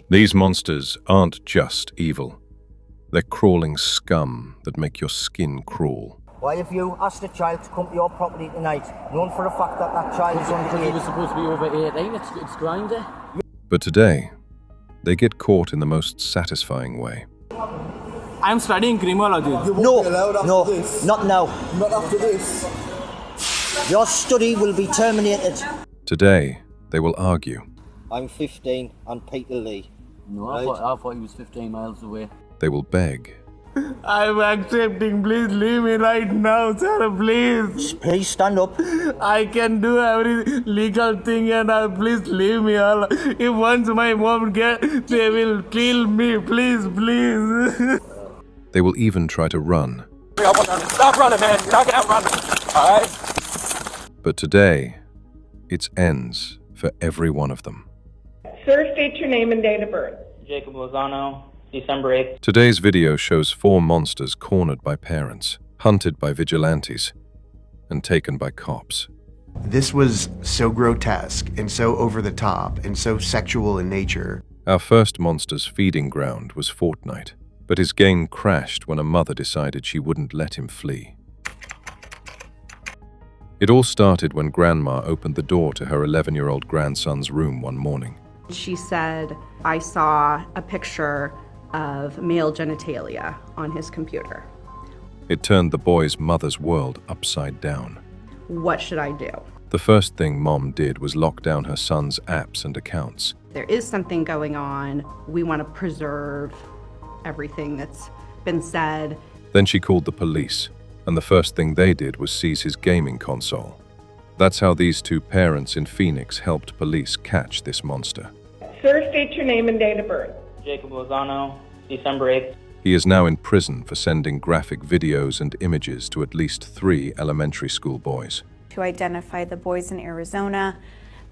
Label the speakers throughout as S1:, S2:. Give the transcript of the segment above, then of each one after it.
S1: These monsters aren't just evil. They're crawling scum that make your skin crawl.
S2: Why have you asked a child to come to your property tonight, knowing for a fact that that child is
S3: He
S2: underage?
S3: was supposed to be over 18, it's Grindr.
S1: But today, they get caught in the most satisfying way.
S4: I'm studying criminology.
S2: No, not now.
S5: Not after this.
S2: Your study will be terminated.
S1: Today, they will argue.
S2: I'm 15 and Peter Lee.
S3: No,
S2: Right.
S3: I thought he was 15 miles away.
S1: They will beg.
S4: I'm accepting. Please leave me right now, sir. Please.
S2: Please stand up.
S4: I can do every legal thing and please leave me alone. If once my mom they will kill me. Please, please.
S1: They will even try to run.
S4: Stop running, man. You're not gonna run. All right?
S1: But today, it's ends for every one of them.
S6: Sir, state your name and date of birth.
S7: Jacob Lozano, December 8th.
S1: Today's video shows 4 monsters cornered by parents, hunted by vigilantes, and taken by cops.
S8: This was so grotesque and so over the top and so sexual in nature.
S1: Our first monster's feeding ground was Fortnite, but his game crashed when a mother decided she wouldn't let him flee. It all started when Grandma opened the door to her 11-year-old grandson's room one morning.
S9: She said, I saw a picture of male genitalia on his computer.
S1: It turned the boy's mother's world upside down.
S9: What should I do?
S1: The first thing Mom did was lock down her son's apps and accounts.
S9: There is something going on. We want to preserve everything that's been said.
S1: Then she called the police, and the first thing they did was seize his gaming console. That's how these 2 parents in Phoenix helped police catch this monster.
S6: Sir, state your name and date of birth.
S7: Jacob Lozano, December 8th.
S1: He is now in prison for sending graphic videos and images to at least 3 elementary school boys.
S10: To identify the boys in Arizona,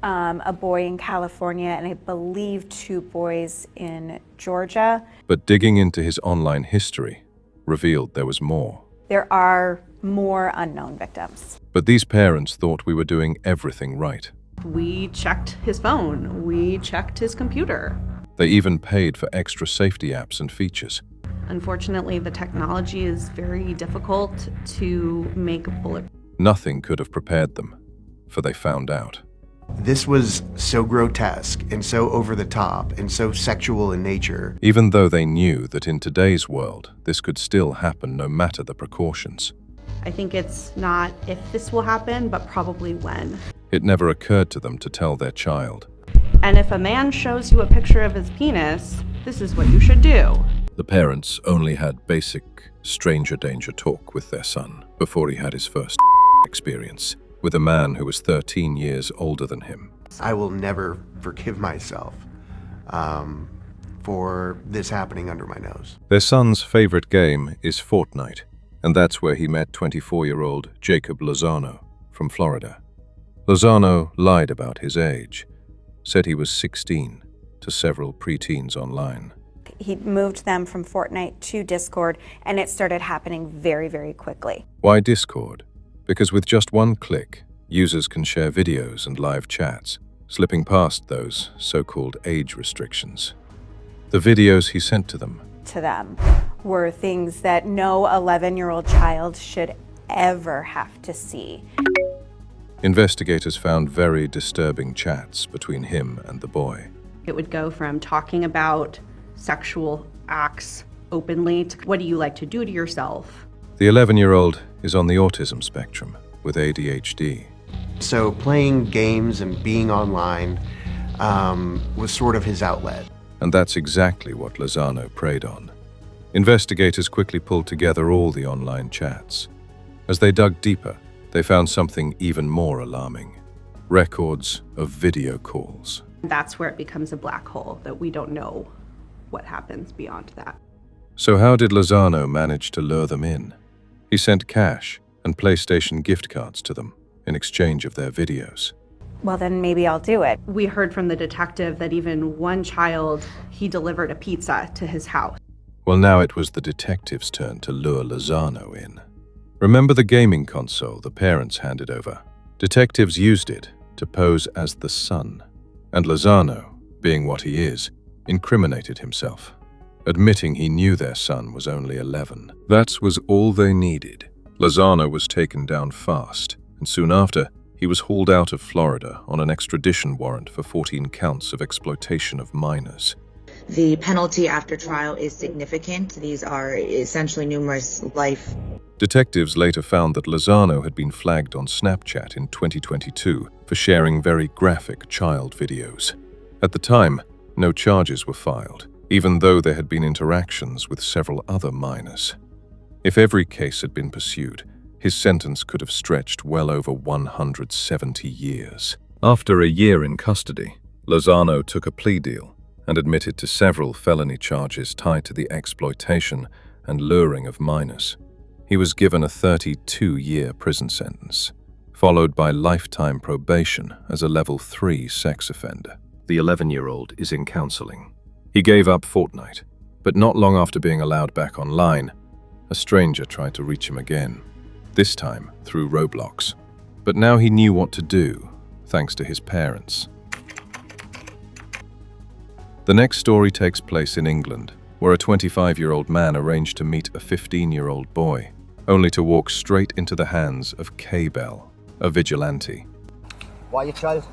S10: a boy in California, and I believe 2 boys in Georgia.
S1: But digging into his online history revealed there was more.
S10: There are more unknown victims.
S1: But these parents thought we were doing everything right.
S9: We checked his phone. We checked his computer.
S1: They even paid for extra safety apps and features.
S9: Unfortunately, the technology is very difficult to make bulletproof.
S1: Nothing could have prepared them, for they found out.
S8: This was so grotesque and so over the top and so sexual in nature.
S1: Even though they knew that in today's world, this could still happen no matter the precautions.
S9: I think it's not if this will happen, but probably when.
S1: It never occurred to them to tell their child.
S9: And if a man shows you a picture of his penis, this is what you should do.
S1: The parents only had basic stranger danger talk with their son before he had his first experience with a man who was 13 years older than him.
S8: I will never forgive myself for this happening under my nose.
S1: Their son's favorite game is Fortnite, and that's where he met 24-year-old Jacob Lozano from Florida. Lozano lied about his age, said he was 16 to several preteens online.
S10: He moved them from Fortnite to Discord, and it started happening very, very quickly.
S1: Why Discord? Because with just one click, users can share videos and live chats, slipping past those so-called age restrictions. The videos he sent to them
S10: Were things that no 11-year-old child should ever have to see.
S1: Investigators found very disturbing chats between him and the boy.
S9: It would go from talking about sexual acts openly to what do you like to do to yourself?
S1: The 11-year-old is on the autism spectrum with ADHD.
S8: So playing games and being online was sort of his outlet.
S1: And that's exactly what Lozano preyed on. Investigators quickly pulled together all the online chats. As they dug deeper, they found something even more alarming: records of video calls.
S9: That's where it becomes a black hole, that we don't know what happens beyond that.
S1: So how did Lozano manage to lure them in? He sent cash and PlayStation gift cards to them in exchange of their videos.
S10: Well, then maybe I'll do it.
S9: We heard from the detective that even one child, he delivered a pizza to his house.
S1: Well, now it was the detective's turn to lure Lozano in. Remember the gaming console the parents handed over? Detectives used it to pose as the son. And Lozano, being what he is, incriminated himself, admitting he knew their son was only 11. That was all they needed. Lozano was taken down fast, and soon after, he was hauled out of Florida on an extradition warrant for 14 counts of exploitation of minors.
S5: The penalty after trial is significant. These are essentially numerous life.
S1: Detectives later found that Lozano had been flagged on Snapchat in 2022 for sharing very graphic child videos. At the time, no charges were filed, even though there had been interactions with several other minors. If every case had been pursued, his sentence could have stretched well over 170 years. After a year in custody, Lozano took a plea deal and admitted to several felony charges tied to the exploitation and luring of minors. He was given a 32-year prison sentence, followed by lifetime probation as a level 3 sex offender. The 11-year-old is in counseling. He gave up Fortnite, but not long after being allowed back online, a stranger tried to reach him again, this time through Roblox. But now he knew what to do, thanks to his parents. The next story takes place in England, where a 25-year-old man arranged to meet a 15-year-old boy, only to walk straight into the hands of K-Bell, a vigilante.
S2: Why, child?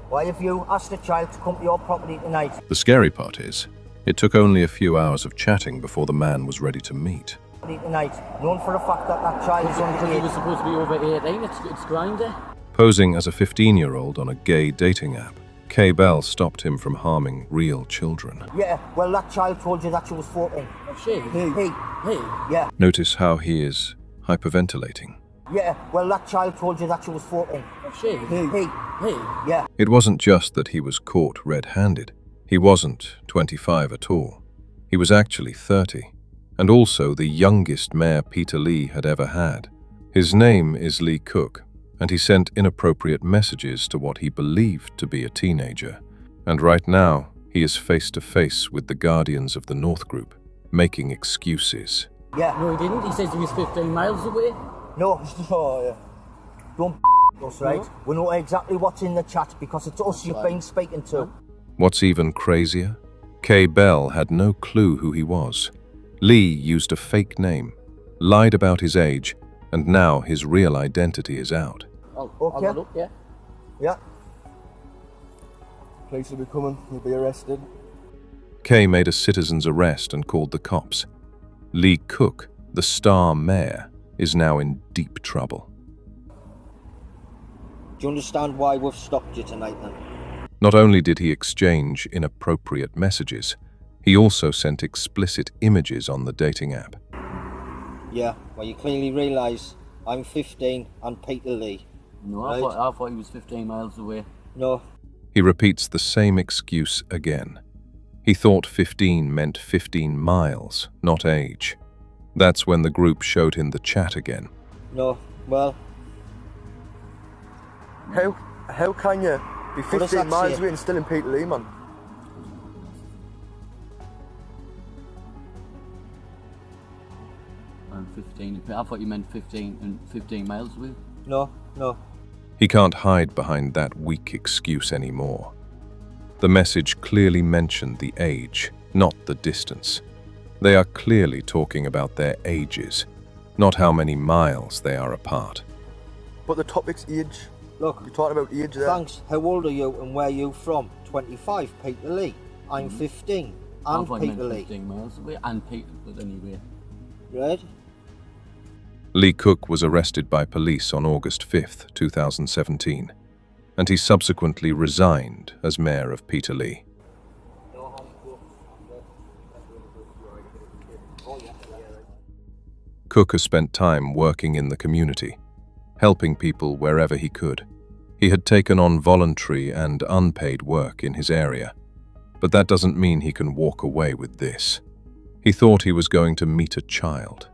S2: Why have you asked the child to come to your property tonight?
S1: The scary part is, it took only a few hours of chatting before the man was ready to meet.
S2: Tonight, known for the fact that that child is
S3: Because he
S2: underage.
S3: was supposed to be over 18, it's Grindr.
S1: Posing as a 15-year-old on a gay dating app, K-Bell stopped him from harming real children.
S2: Yeah, well, that child told you that she was 14.
S3: She?
S2: He. Yeah.
S1: Notice how he is hyperventilating.
S2: Yeah, well, that child told you that she was 14.
S3: She?
S2: He. Yeah.
S1: It wasn't just that he was caught red-handed. He wasn't 25 at all. He was actually 30, and also the youngest mayor Peter Lee had ever had. His name is Lee Cook, and he sent inappropriate messages to what he believed to be a teenager. And right now, he is face-to-face with the Guardians of the North Group, making excuses.
S2: Yeah.
S3: No, he didn't. He says he was 15 miles away.
S2: No, don't us, right?
S3: No.
S2: We know exactly what's in the chat because it's us you've been speaking to.
S1: What's even crazier? K-Bell had no clue who he was. Lee used a fake name, lied about his age, and now his real identity is out.
S3: I'll
S2: Okay.
S3: look, yeah.
S2: Yeah.
S11: Police will be coming, you'll be arrested.
S1: Kay made a citizen's arrest and called the cops. Lee Cook, the star mayor, is now in deep trouble.
S2: Do you understand why we've stopped you tonight then?
S1: Not only did he exchange inappropriate messages, he also sent explicit images on the dating app.
S2: Yeah, well, you clearly realise I'm 15 and Peter Lee.
S3: No,
S2: Right.
S3: I thought he was 15 miles away.
S2: No.
S1: He repeats the same excuse again. He thought 15 meant 15 miles, not age. That's when the group showed him the chat again.
S2: No. Well,
S11: How can you be
S2: What does
S11: 15
S2: that
S11: miles
S2: say?
S11: away and still in Peter Lee, man?
S3: I'm 15. I thought you meant 15 miles away.
S2: no.
S1: He can't hide behind that weak excuse anymore. The message clearly mentioned the age, not the distance. They are clearly talking about their ages, not how many miles they are apart.
S11: But the topic's age.
S2: Look,
S11: You're talking about age there.
S2: thanks. How old are you and where are you from? 25, Peter Lee. I'm 15
S3: I
S2: and
S3: thought you
S2: Peter
S3: meant
S2: Lee.
S3: 15 miles away, and Peter, but anyway.
S2: Right?
S1: Lee Cook was arrested by police on August 5, 2017, and he subsequently resigned as mayor of Peter Lee. Cook has spent time working in the community, helping people wherever he could. He had taken on voluntary and unpaid work in his area, but that doesn't mean he can walk away with this. He thought he was going to meet a child.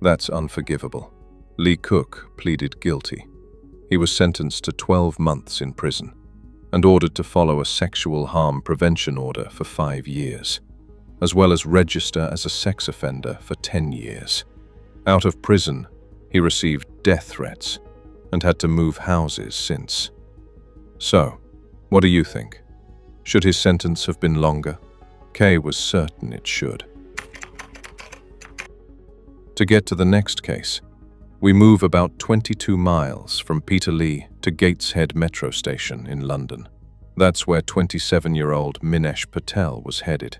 S1: That's unforgivable. Lee Cook pleaded guilty. He was sentenced to 12 months in prison and ordered to follow a sexual harm prevention order for 5 years, as well as register as a sex offender for 10 years. Out of prison, he received death threats and had to move houses since. So, what do you think? Should his sentence have been longer? Kay was certain it should. To get to the next case, we move about 22 miles from Peterlee to Gateshead metro station in London. That's where 27-year-old Minesh Patel was headed,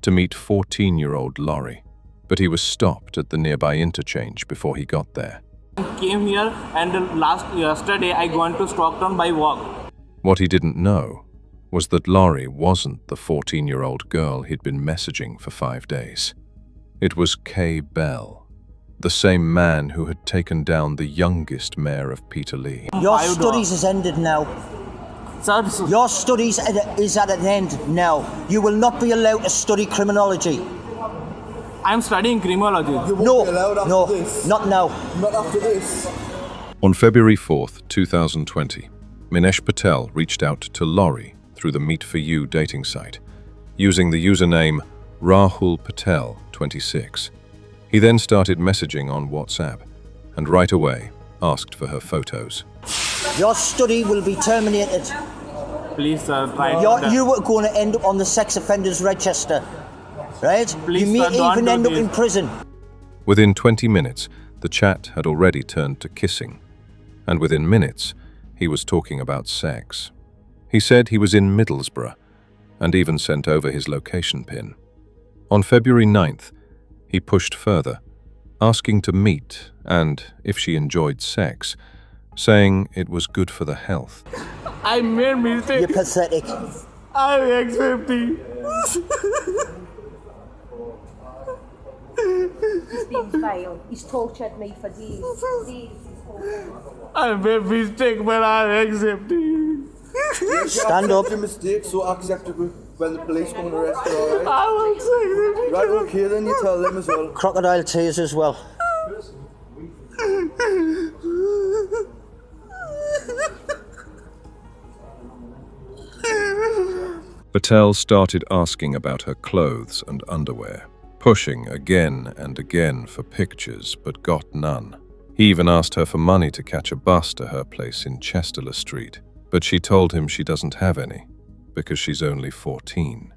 S1: to meet 14-year-old Laurie. But he was stopped at the nearby interchange before he got there.
S4: Came here and yesterday I went to Stockton by walk.
S1: What he didn't know was that Laurie wasn't the 14-year-old girl he'd been messaging for 5 days. It was Kay Bell, the same man who had taken down the youngest mayor of Peterlee.
S2: Your studies has ended now.
S4: Sir,
S2: Your studies is at an end now. You will not be allowed to study criminology.
S4: I'm studying criminology.
S2: No, not now.
S11: Not after this.
S1: On February 4th, 2020, Minesh Patel reached out to Laurie through the Meet For You dating site, using the username Rahul Patel 26. He then started messaging on WhatsApp, and right away asked for her photos.
S2: Your study will be terminated.
S4: Please, sir, try.
S2: You were going to end up on the sex offenders register, right?
S4: Please,
S2: you may
S4: sir, don't
S2: even
S4: do
S2: end up
S4: this.
S2: in prison.
S1: Within 20 minutes, the chat had already turned to kissing, and within minutes, he was talking about sex. He said he was in Middlesbrough, and even sent over his location pin. On February 9th, he pushed further, asking to meet and if she enjoyed sex, saying it was good for the health.
S4: I made mistake.
S2: You're pathetic.
S4: I'm accepting.
S12: He's been vile. He's tortured me for days.
S4: I made mistake, but I'm accepting.
S2: Stand up.
S11: Your mistake, so acceptable when the police come and arrest you, alright?
S4: I was accepting.
S11: Right, okay, then you tell them as well.
S2: Crocodile tears as well.
S1: Patel started asking about her clothes and underwear, pushing again and again for pictures, but got none. He even asked her for money to catch a bus to her place in Chester Street, but she told him she doesn't have any, because she's only 14.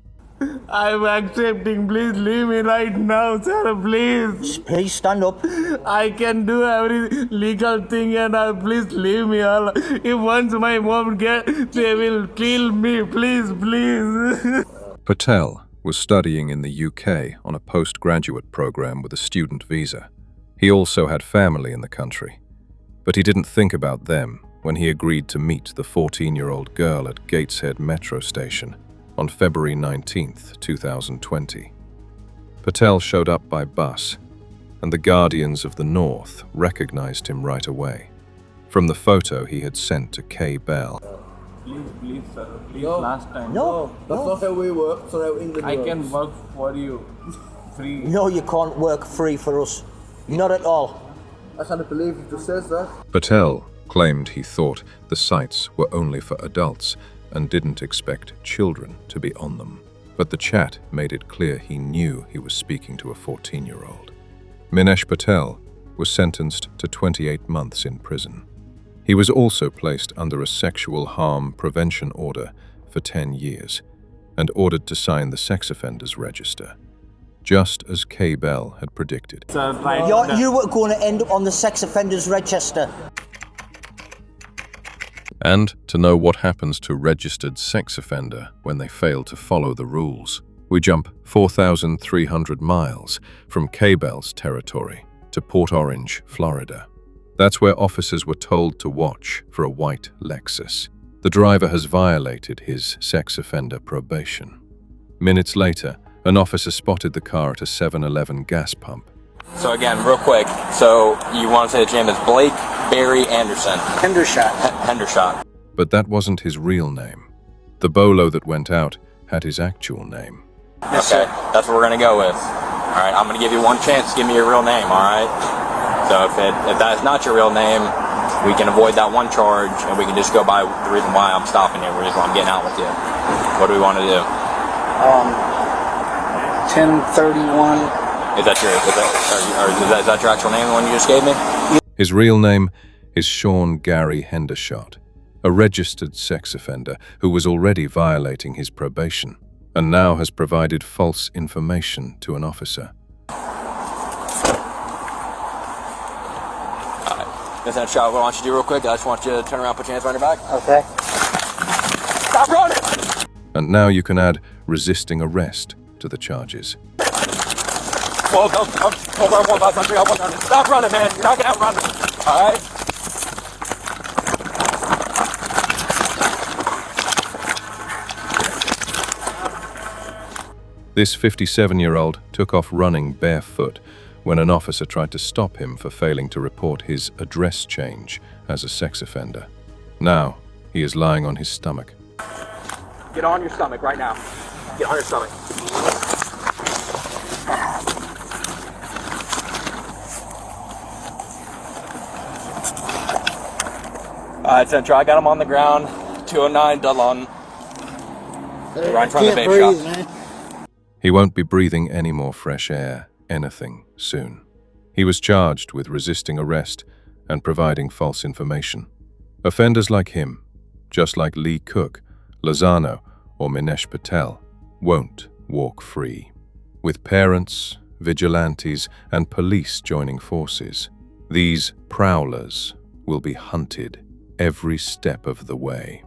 S4: I'm accepting. Please leave me right now, sir. Please.
S2: Please stand up.
S4: I can do every legal thing, and please leave me alone. If once my mom they will kill me. Please.
S1: Patel was studying in the UK on a postgraduate program with a student visa. He also had family in the country, but he didn't think about them when he agreed to meet the 14-year-old girl at Gateshead metro station on February 19th, 2020. Patel showed up by bus, and the Guardians of the North recognized him right away, from the photo he had sent to Kay Bell.
S4: Please, sir. Please,
S11: No.
S4: last time.
S2: No.
S11: That's not how we work, that's not how England
S4: I
S11: works.
S4: can work for you. Free.
S2: No, you can't work free for us. Not at all.
S11: I can't believe he just says that.
S1: Patel claimed he thought the sites were only for adults and didn't expect children to be on them. But the chat made it clear he knew he was speaking to a 14-year-old. Minesh Patel was sentenced to 28 months in prison. He was also placed under a sexual harm prevention order for 10 years and ordered to sign the sex offenders register, just as Kay Bell had predicted.
S4: Sir, try.
S2: You were going to end up on the sex offenders register.
S1: And to know what happens to registered sex offender when they fail to follow the rules, we jump 4,300 miles from Kay Bell's territory to Port Orange, Florida. That's where officers were told to watch for a white Lexus. The driver has violated his sex offender probation. Minutes later, an officer spotted the car at a 7-Eleven gas pump.
S13: So again, real quick, so you want to say his name is Blake Barry Anderson? Hendershot.
S1: But that wasn't his real name. The bolo that went out had his actual name.
S13: Okay, that's what we're going to go with. All right, I'm going to give you one chance to give me your real name, all right? So if that's not your real name, we can avoid that one charge, and we can just go by the reason why I'm stopping you, the reason why I'm getting out with you. What do we want to do?
S14: 1031.
S13: Is that your actual name, the one you just gave me?
S1: His real name is Sean Gary Hendershot, a registered sex offender who was already violating his probation and now has provided false information to an officer.
S13: Listen, Charlotte, what I want you to do real quick, I just want you to turn around, put your hands behind your back.
S14: Okay.
S13: Stop running!
S1: And now you can add resisting arrest to the charges.
S13: Well, hold on, 1, 5, 3, 1, 9. Stop running, man. You're not gonna outrun me. All right?
S1: This 57-year-old took off running barefoot when an officer tried to stop him for failing to report his address change as a sex offender. Now, he is lying on his stomach.
S13: Get on your stomach right now. Get on your stomach. All right, Central, I got him on the ground. 209 Dudlon. Right in front of the vape shop.
S14: Man.
S1: He won't be breathing any more fresh air, anything, soon. He was charged with resisting arrest and providing false information. Offenders like him, just like Lee Cook, Lozano, or Minesh Patel, won't walk free. With parents, vigilantes, and police joining forces, these prowlers will be hunted every step of the way.